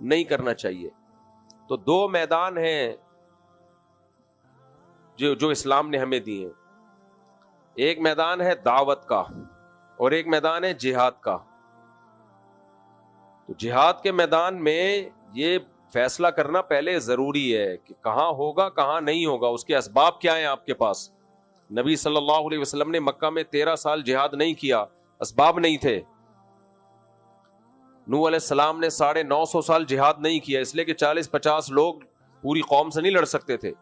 نہیں کرنا چاہیے. تو دو میدان ہیں جو اسلام نے ہمیں دیے. ایک میدان ہے دعوت کا اور ایک میدان ہے جہاد کا. تو جہاد کے میدان میں یہ فیصلہ کرنا پہلے ضروری ہے کہ کہاں ہوگا کہاں نہیں ہوگا, اس کے اسباب کیا ہیں آپ کے پاس. نبی صلی اللہ علیہ وسلم نے مکہ میں 13 سال جہاد نہیں کیا, اسباب نہیں تھے. نوح علیہ السلام نے 950 سال جہاد نہیں کیا, اس لیے کہ 40-50 لوگ پوری قوم سے نہیں لڑ سکتے تھے.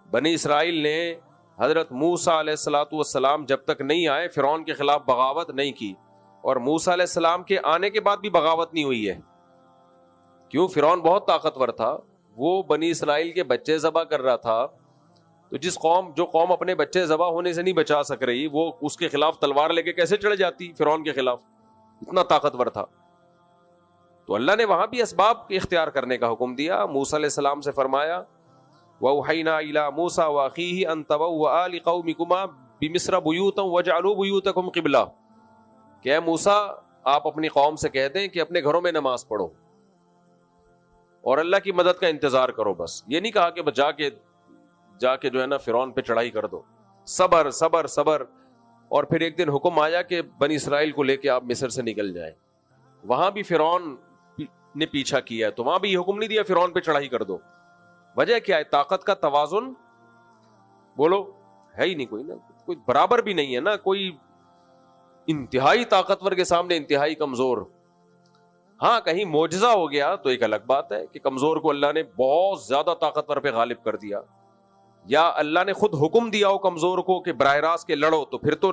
بنی اسرائیل نے حضرت موسیٰ علیہ السلام جب تک نہیں آئے فرعون کے خلاف بغاوت نہیں کی, اور موسیٰ علیہ السلام کے آنے کے بعد بھی بغاوت نہیں ہوئی ہے. کیوں؟ فرعون بہت طاقتور تھا, وہ بنی اسرائیل کے بچے ذبح کر رہا تھا. تو جو قوم اپنے بچے ذبح ہونے سے نہیں بچا سک رہی, وہ اس کے خلاف تلوار لے کے کیسے چڑھ جاتی فرعون کے خلاف؟ اتنا طاقتور تھا. تو اللہ نے وہاں بھی اسباب اختیار کرنے کا حکم دیا. موسیٰ علیہ السلام سے فرمایا وَأَوْحَيْنَا إِلَىٰ مُوسَىٰ وَأَخِيهِ أَن تَبَوَّآ لِقَوْمِكُمَا بِمِصْرَ بُيُوتًا وَاجْعَلُوا بُيُوتَكُمْ قِبْلَةً, کہ اے موسیٰ آپ اپنی قوم سے کہہ دیں کہ اپنے گھروں میں نماز پڑھو اور اللہ کی مدد کا انتظار کرو. بس یہ نہیں کہا کہ جا کے جو ہے نا فرعون پہ چڑھائی کر دو. صبر صبر صبر. اور پھر ایک دن حکم آیا کہ بنی اسرائیل کو لے کے آپ مصر سے نکل جائیں. وہاں بھی فرعون نے پیچھا کیا ہے, تو وہاں بھی یہ حکم نہیں دیا فرعون پہ چڑھائی کر دو. وجہ کیا ہے؟ طاقت کا توازن بولو ہے ہی نہیں, کوئی برابر بھی نہیں ہے نا. کوئی انتہائی طاقتور کے سامنے انتہائی کمزور. ہاں کہیں معجزہ ہو گیا تو ایک الگ بات ہے کہ کمزور کو اللہ نے بہت زیادہ طاقتور پہ غالب کر دیا, یا اللہ نے خود حکم دیا ہو کمزور کو کہ براہ راست کے لڑو, تو پھر تو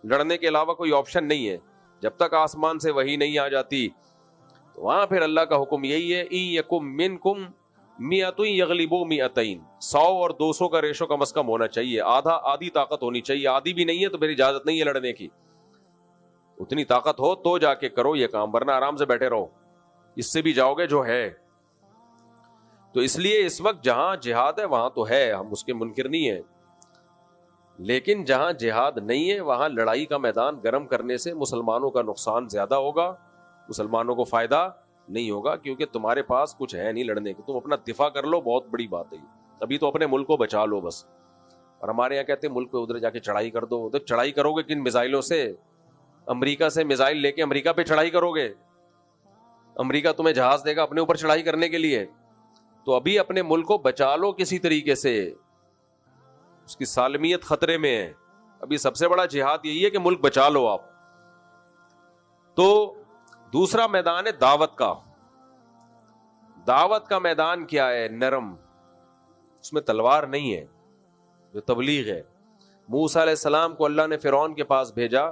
لڑنے کے علاوہ کوئی آپشن نہیں ہے. جب تک آسمان سے وحی نہیں آ جاتی تو وہاں پھر اللہ کا حکم یہی ہے ان یکم منکم مئۃ یغلبوا مئتین, 100 اور 200 کا ریشو کم از کم ہونا چاہیے. آدھی طاقت ہونی چاہیے. آدھی بھی نہیں ہے تو پھر اجازت نہیں ہے لڑنے کی. اتنی طاقت ہو تو جا کے کرو یہ کام, ورنہ آرام سے بیٹھے رہو, اس سے بھی جاؤ گے جو ہے. تو اس لیے اس وقت جہاں جہاد ہے وہاں تو ہے, ہم اس کے منکر نہیں ہیں, لیکن جہاں جہاد نہیں ہے وہاں لڑائی کا میدان گرم کرنے سے مسلمانوں کا نقصان زیادہ ہوگا, مسلمانوں کو فائدہ نہیں ہوگا, کیونکہ تمہارے پاس کچھ ہے نہیں لڑنے کے. تم اپنا دفاع کر لو, بہت بڑی بات ہے. ابھی تو اپنے ملک کو بچا لو بس. اور ہمارے یہاں کہتے ہیں ملک پہ ادھر جا کے چڑھائی کر دو. تو چڑھائی کرو گے کن میزائلوں سے؟ امریکہ سے میزائل لے کے امریکہ پہ چڑھائی کرو گے؟ امریکہ تمہیں جہاز دے گا اپنے اوپر چڑھائی کرنے کے لیے؟ تو ابھی اپنے ملک کو بچا لو کسی طریقے سے, اس کی سالمیت خطرے میں ہے. ابھی سب سے بڑا جہاد یہی ہے کہ ملک بچا لو آپ. تو دوسرا میدان ہے دعوت کا. دعوت کا میدان کیا ہے؟ نرم, اس میں تلوار نہیں ہے. جو تبلیغ ہے, موسیٰ علیہ السلام کو اللہ نے فرعون کے پاس بھیجا